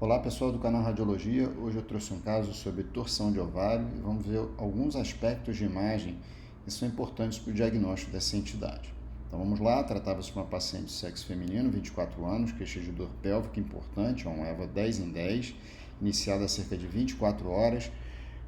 Olá pessoal do canal Radiologia, hoje eu trouxe um caso sobre torção de ovário e vamos ver alguns aspectos de imagem que são importantes para o diagnóstico dessa entidade. Então vamos lá, tratava-se de uma paciente de sexo feminino, 24 anos, queixa de dor pélvica importante, um EVA 10 em 10, iniciada há cerca de 24 horas,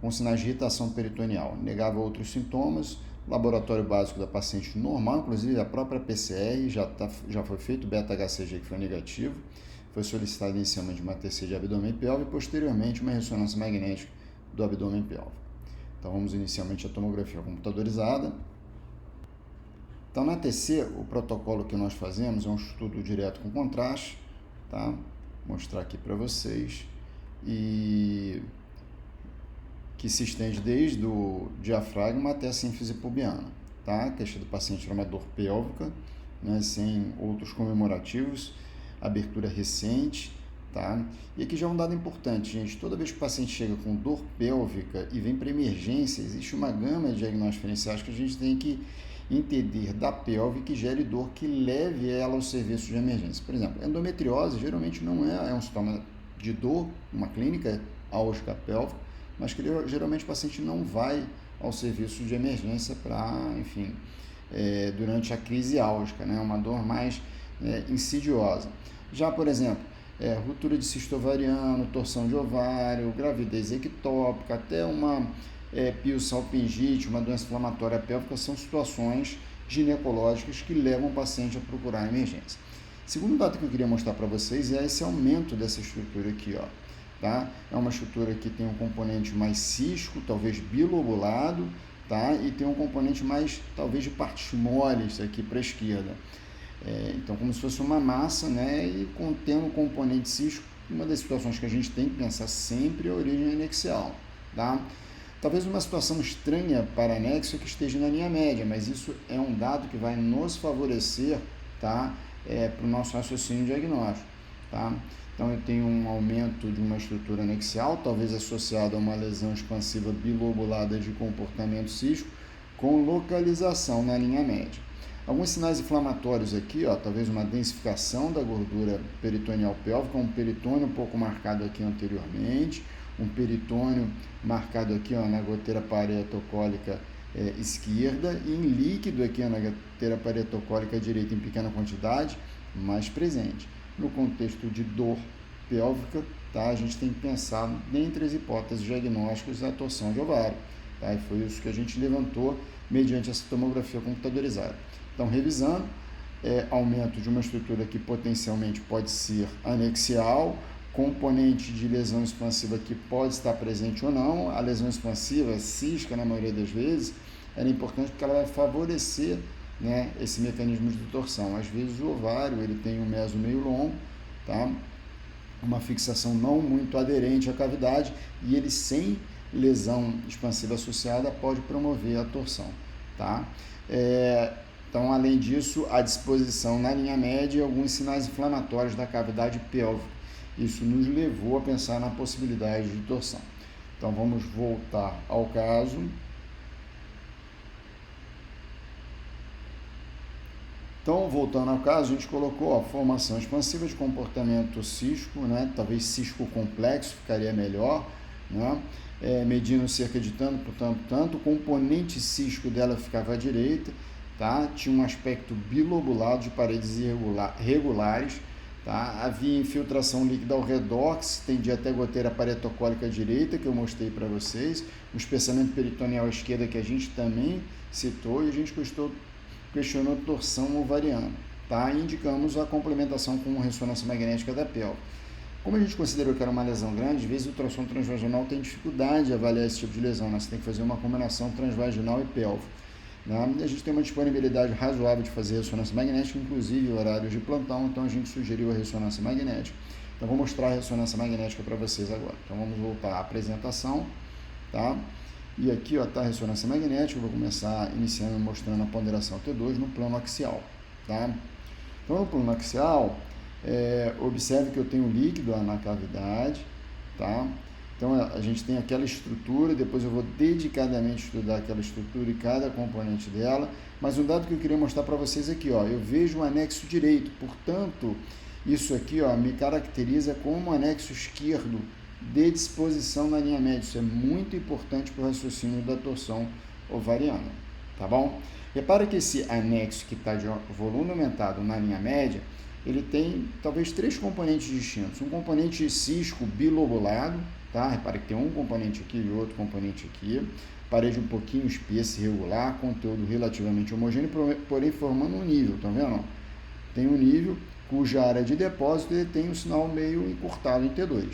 com sinais de irritação peritoneal. Negava outros sintomas, laboratório básico da paciente normal, inclusive a própria PCR, já foi feito beta-HCG que foi negativo, foi solicitada inicialmente uma TC de abdômen pélvico e posteriormente uma ressonância magnética do abdômen pélvico. Então vamos inicialmente a tomografia computadorizada. Então na TC, o protocolo que nós fazemos é um estudo direto com contraste, tá? Vou mostrar aqui para vocês, e que se estende desde o diafragma até a sínfise pubiana, tá? A queixa do paciente era uma dor pélvica, né, sem outros comemorativos, abertura recente, tá? E aqui já é um dado importante, gente, toda vez que o paciente chega com dor pélvica e vem para emergência, existe uma gama de diagnósticos diferenciais que a gente tem que entender da pelve que gere dor, que leve ela ao serviço de emergência. Por exemplo, endometriose geralmente não é um sintoma de dor, uma clínica álgica pélvica, mas que geralmente o paciente não vai ao serviço de emergência para, enfim, durante a crise álgica, né? Uma dor mais insidiosa. Já, por exemplo, ruptura de cisto ovariano, torção de ovário, gravidez ectópica, até uma piossalpingite, uma doença inflamatória pélvica, são situações ginecológicas que levam o paciente a procurar emergência. Segundo dado que eu queria mostrar para vocês é esse aumento dessa estrutura aqui, ó. Tá? É uma estrutura que tem um componente mais cístico, talvez bilobulado, tá? E tem um componente mais, talvez, de partes moles aqui para a esquerda. Então, como se fosse uma massa, né? E contendo um componente cístico. Uma das situações que a gente tem que pensar sempre é a origem anexial, tá? Talvez uma situação estranha para anexo é que esteja na linha média, mas isso é um dado que vai nos favorecer, tá? Para o nosso raciocínio diagnóstico, tá? Então, eu tenho um aumento de uma estrutura anexial, talvez associado a uma lesão expansiva bilobulada de comportamento cístico, com localização na linha média. Alguns sinais inflamatórios aqui, ó, talvez uma densificação da gordura peritoneal pélvica, um peritônio um pouco marcado aqui anteriormente, um peritônio marcado aqui, ó, na goteira paretocólica esquerda, e em líquido aqui, ó, na goteira paretocólica direita em pequena quantidade, mais presente. No contexto de dor pélvica, tá, a gente tem que pensar dentre as hipóteses diagnósticas da torção de ovário, tá, e foi isso que a gente levantou mediante essa tomografia computadorizada. Então, revisando, aumento de uma estrutura que potencialmente pode ser anexial, componente de lesão expansiva que pode estar presente ou não. A lesão expansiva, cística na maioria das vezes, era importante porque ela vai favorecer, né, esse mecanismo de torção. Às vezes o ovário ele tem um meso meio longo, tá? Uma fixação não muito aderente à cavidade, e ele sem lesão expansiva associada pode promover a torção, tá? Então, além disso, a disposição na linha média e alguns sinais inflamatórios da cavidade pélvica. Isso nos levou a pensar na possibilidade de torção. Então, vamos voltar ao caso. Então, voltando ao caso, a gente colocou a formação expansiva de comportamento cístico, né? Talvez cístico complexo ficaria melhor, né? Medindo cerca de tanto, o componente cístico dela ficava à direita, tá? Tinha um aspecto bilobulado de paredes regulares, tá? Havia infiltração líquida ao redor, que se estendia até a goteira paretocólica direita, que eu mostrei para vocês, o espessamento peritoneal à esquerda, que a gente também citou, e a gente questionou torção ovariana, tá? E indicamos a complementação com ressonância magnética da pelve. Como a gente considerou que era uma lesão grande, às vezes o ultrassom transvaginal tem dificuldade de avaliar esse tipo de lesão, né? Você tem que fazer uma combinação transvaginal e pelve, né? E a gente tem uma disponibilidade razoável de fazer ressonância magnética, inclusive horários de plantão, então a gente sugeriu a ressonância magnética. Então vou mostrar a ressonância magnética para vocês agora. Então vamos voltar à apresentação, tá? E aqui, ó, tá a ressonância magnética. Eu vou começar iniciando mostrando a ponderação T2 no plano axial, tá? Então, no plano axial, observe que eu tenho líquido na cavidade, tá? Então, a gente tem aquela estrutura, depois eu vou dedicadamente estudar aquela estrutura e cada componente dela, mas um dado que eu queria mostrar para vocês aqui, ó, eu vejo um anexo direito, portanto, isso aqui, ó, me caracteriza como um anexo esquerdo de disposição na linha média. Isso é muito importante para o raciocínio da torção ovariana, tá bom? Repara que esse anexo que está de volume aumentado na linha média, ele tem talvez 3 componentes distintos. Um componente cisco bilobulado, tá? Repara que tem um componente aqui e outro componente aqui. Parede um pouquinho espessa e irregular, conteúdo relativamente homogêneo, porém formando um nível, tá vendo? Tem um nível cuja área de depósito ele tem um sinal meio encurtado em T2,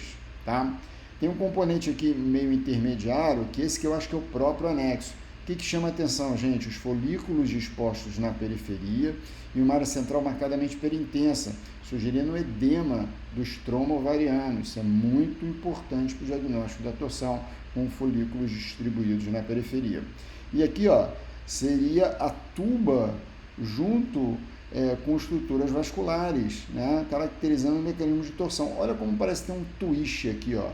tá? Tem um componente aqui meio intermediário, que esse que eu acho que é o próprio anexo. O que chama atenção, gente? Os folículos dispostos na periferia e uma área central marcadamente hiperintensa, sugerindo o edema do estroma ovariano. Isso é muito importante para o diagnóstico da torção, com folículos distribuídos na periferia. E aqui, ó, seria a tuba junto com estruturas vasculares, né, caracterizando o mecanismo de torção. Olha como parece ter um twist aqui, ó,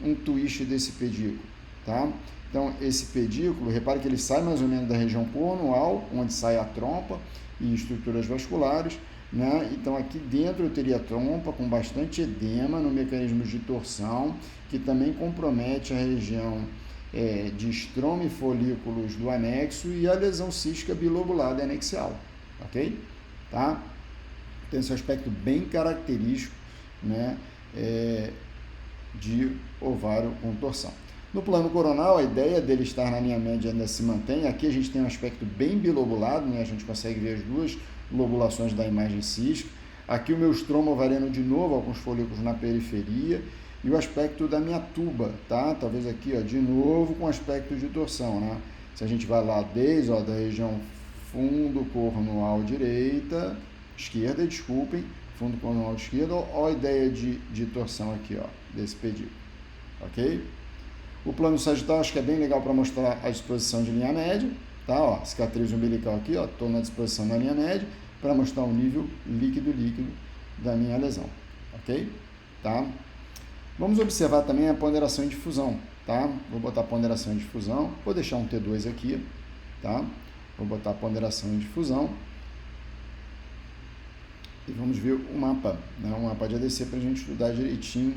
um twist desse pedículo, tá? Então, esse pedículo, repare que ele sai mais ou menos da região cornual, onde sai a trompa e estruturas vasculares, né? Então, aqui dentro eu teria a trompa com bastante edema no mecanismo de torção, que também compromete a região de estroma e folículos do anexo e a lesão cística bilobulada anexial, ok? Tá? Tem esse aspecto bem característico, né, de ovário com torção. No plano coronal, a ideia dele estar na linha média ainda se mantém. Aqui a gente tem um aspecto bem bilobulado, né? A gente consegue ver as duas lobulações da imagem cística. Aqui o meu estroma ovariano de novo, alguns folículos na periferia, e o aspecto da minha tuba, tá? Talvez aqui, ó, de novo com aspecto de torção, né? Se a gente vai lá desde, ó, da região fundo cornual esquerda, desculpem, fundo cornual esquerda, ó a ideia de torção aqui, ó, desse pedículo, ok? O plano sagital acho que é bem legal para mostrar a disposição de linha média, tá? Ó, cicatriz umbilical aqui, ó, estou na disposição da linha média para mostrar o nível líquido da minha lesão, ok? Tá? Vamos observar também a ponderação e difusão, tá? Vou botar ponderação e difusão, vou deixar um T2 aqui, tá? Vou botar ponderação e difusão e vamos ver o mapa, né? O mapa de ADC para a gente estudar direitinho.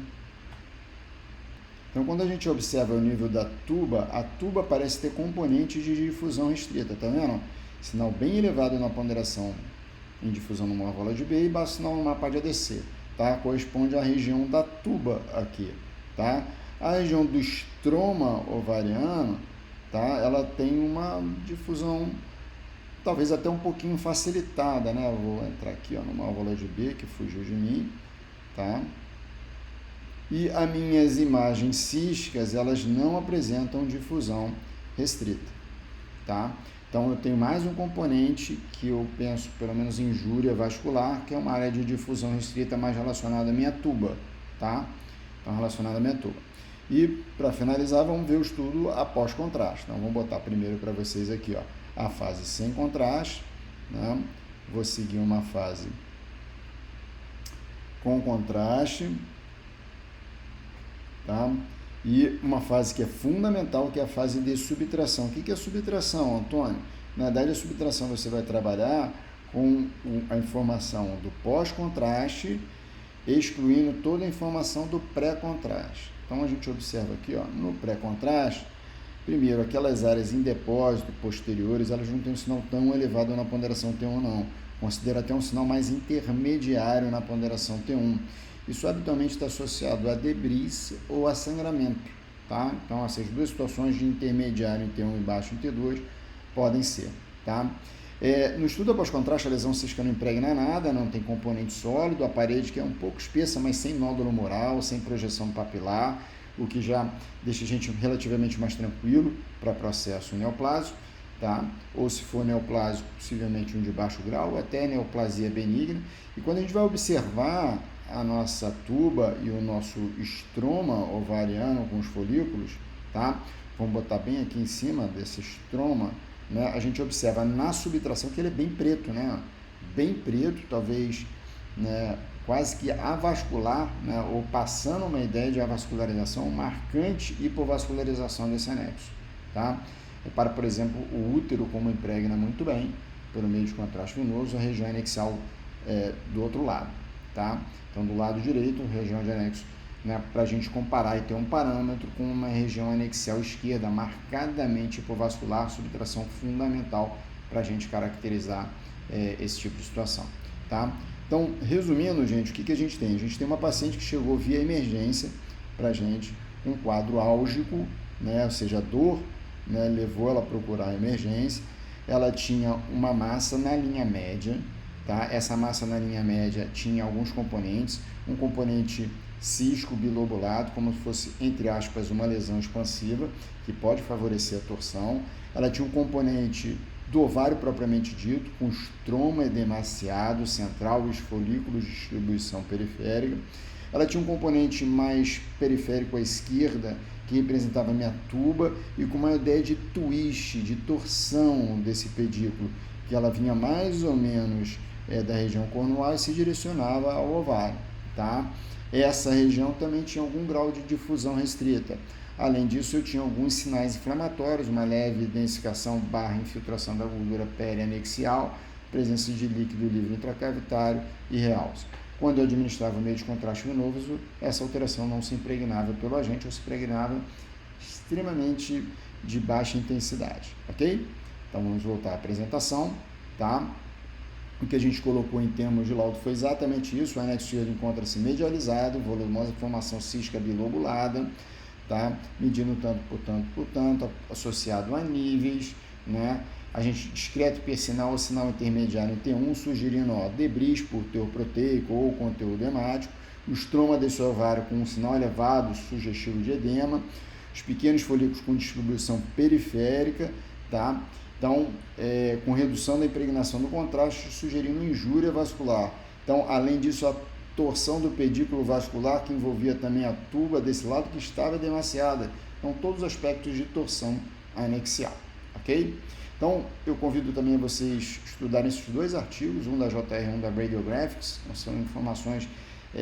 Então, quando a gente observa o nível da tuba, a tuba parece ter componentes de difusão restrita, tá vendo? Sinal bem elevado na ponderação em difusão no morrola de B e baixo sinal no mapa de ADC, tá? Corresponde à região da tuba aqui, tá? A região do estroma ovariano, tá? Ela tem uma difusão talvez até um pouquinho facilitada, né? Eu vou entrar aqui, ó, no morrola de B, que fugiu de mim, tá? E as minhas imagens císticas, elas não apresentam difusão restrita, tá? Então, eu tenho mais um componente que eu penso, pelo menos, injúria vascular, que é uma área de difusão restrita mais relacionada à minha tuba, tá? Então, relacionada à minha tuba. E, para finalizar, vamos ver o estudo após contraste. Então, vamos botar primeiro para vocês aqui, ó, a fase sem contraste, né? Vou seguir uma fase com contraste, tá? E uma fase que é fundamental, que é a fase de subtração. O que é subtração, Antônio? Na verdade, a subtração você vai trabalhar com a informação do pós-contraste, excluindo toda a informação do pré-contraste. Então, a gente observa aqui, ó, no pré-contraste, primeiro, aquelas áreas em depósito posteriores, elas não têm um sinal tão elevado na ponderação T1, não. Considera até um sinal mais intermediário na ponderação T1. Isso habitualmente está associado a debris ou a sangramento, tá? Então, essas duas situações de intermediário em T1 e baixo em T2 podem ser, tá? No estudo após contraste, a lesão cística não impregna nada, não tem componente sólido, a parede que é um pouco espessa, mas sem nódulo mural, sem projeção papilar, o que já deixa a gente relativamente mais tranquilo para processo neoplásico, tá? Ou se for neoplásico, possivelmente um de baixo grau, ou até neoplasia benigna. E quando a gente vai observar a nossa tuba e o nosso estroma ovariano com os folículos, tá? Vamos botar bem aqui em cima desse estroma, né? A gente observa na subtração que ele é bem preto, né? Bem preto, talvez, né, quase que avascular, né? Ou passando uma ideia de avascularização, marcante hipovascularização desse anexo, tá? Repara, por exemplo, o útero como impregna muito bem, pelo meio de contraste venoso, a região anexial do outro lado. tá? Então, do lado direito, região de anexo, né, para a gente comparar e ter um parâmetro com uma região anexial esquerda marcadamente hipovascular, subtração fundamental para a gente caracterizar esse tipo de situação, tá? Então, resumindo, gente, o que a gente tem? A gente tem uma paciente que chegou via emergência para a gente, com um quadro álgico, né, ou seja, a dor, né, levou ela a procurar a emergência. Ela tinha uma massa na linha média, tá? Essa massa na linha média tinha alguns componentes, um componente cisco bilobulado, como se fosse, entre aspas, uma lesão expansiva, que pode favorecer a torção. Ela tinha um componente do ovário propriamente dito, com estroma edemaciado central e os folículos de distribuição periférica. Ela tinha um componente mais periférico à esquerda, que representava a minha tuba, e com uma ideia de twist, de torção desse pedículo, que ela vinha mais ou menos da região cornual e se direcionava ao ovário, tá? Essa região também tinha algum grau de difusão restrita. Além disso, eu tinha alguns sinais inflamatórios, uma leve densificação / infiltração da gordura perianexial, presença de líquido livre intracavitário e realce. Quando eu administrava o meio de contraste venoso, essa alteração não se impregnava pelo agente ou se impregnava extremamente de baixa intensidade, ok? Então, vamos voltar à apresentação, tá? O que a gente colocou em termos de laudo foi exatamente isso. O anexo esquerdo encontra-se medializado, volumosa formação cística bilobulada, tá? Medindo tanto por tanto, associado a níveis, né? A gente discreto hipersinal ou sinal intermediário em T1, sugerindo debris por teor proteico ou conteúdo hemático, o estroma desse ovário com um sinal elevado, sugestivo de edema, os pequenos folículos com distribuição periférica, tá? Então, com redução da impregnação do contraste, sugerindo injúria vascular. Então, além disso, a torção do pedículo vascular, que envolvia também a tuba desse lado, que estava demasiada. Então, todos os aspectos de torção anexial, ok? Então, eu convido também vocês estudarem esses dois artigos, um da JR e um da Radiographics, são informações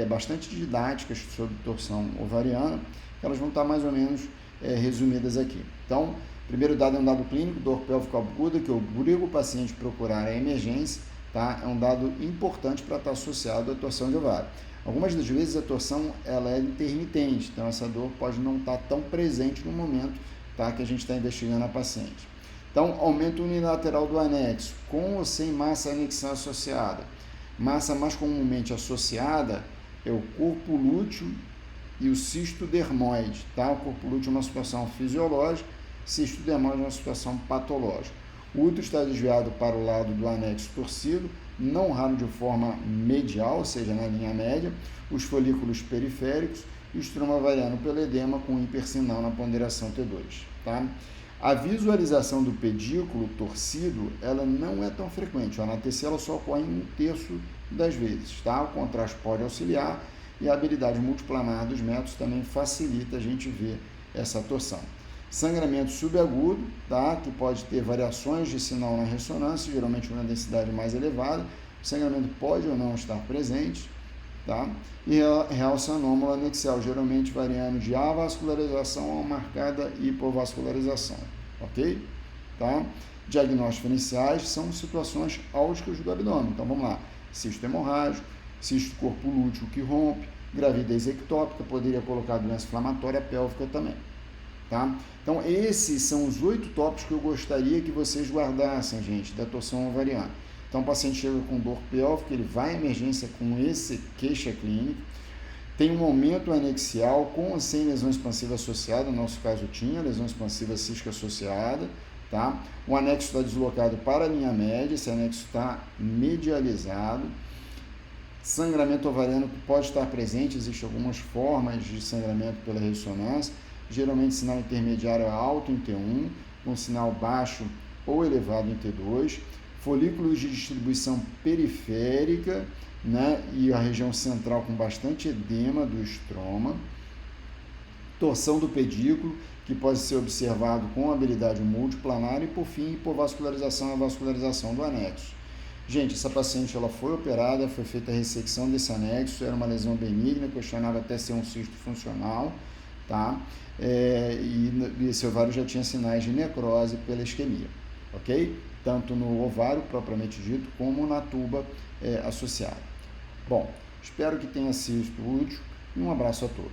bastante didáticas sobre torção ovariana, que elas vão estar mais ou menos resumidas aqui. Então, primeiro dado é um dado clínico, dor pélvica aguda, que obriga o paciente a procurar a emergência, tá? É um dado importante para estar associado à torção de ovário. Algumas das vezes a torção ela é intermitente, então essa dor pode não estar tão presente no momento, tá, que a gente está investigando a paciente. Então, aumento unilateral do anexo, com ou sem massa anexial associada. Massa mais comumente associada é o corpo lúteo e o cisto dermoide, tá? O corpo lúteo é uma situação fisiológica, cisto dermoide é uma situação patológica. O útero está desviado para o lado do anexo torcido, não raro de forma medial, ou seja, na linha média, os folículos periféricos e o estroma ovariano pelo edema com hipersinal na ponderação T2, tá? A visualização do pedículo torcido, ela não é tão frequente. A ATC ela só ocorre em 1/3 das vezes, tá? O contraste pode auxiliar e a habilidade multiplanar dos métodos também facilita a gente ver essa torção. Sangramento subagudo, tá? Que pode ter variações de sinal na ressonância, geralmente uma densidade mais elevada. O sangramento pode ou não estar presente, tá? E realce anômalo anexial, geralmente variando de avascularização a marcada hipovascularização, ok? Tá? Diagnósticos iniciais são situações álgicas do abdômen. Então, vamos lá. Cisto hemorrágico, cisto corpo lúteo que rompe, gravidez ectópica, poderia colocar doença inflamatória pélvica também, tá? Então, esses são os 8 tópicos que eu gostaria que vocês guardassem, gente, da torção ovariana. Então, o paciente chega com dor pélvica, ele vai à emergência com esse queixa clínica, tem um aumento anexial com ou sem lesão expansiva associada, no nosso caso tinha lesão expansiva cística associada, tá? O anexo está deslocado para a linha média, esse anexo está medializado, sangramento ovariano que pode estar presente, existem algumas formas de sangramento pela ressonância, geralmente sinal intermediário alto em T1, com sinal baixo ou elevado em T2, folículos de distribuição periférica, né, e a região central com bastante edema do estroma, torção do pedículo, que pode ser observado com habilidade multiplanar e, por fim, hipovascularização e vascularização do anexo. Gente, essa paciente ela foi operada, foi feita a ressecção desse anexo, era uma lesão benigna, questionava até ser um cisto funcional, tá? E esse ovário já tinha sinais de necrose pela isquemia, ok? Tanto no ovário propriamente dito, como na tuba associada. Bom, Espero que tenha sido útil e um abraço a todos.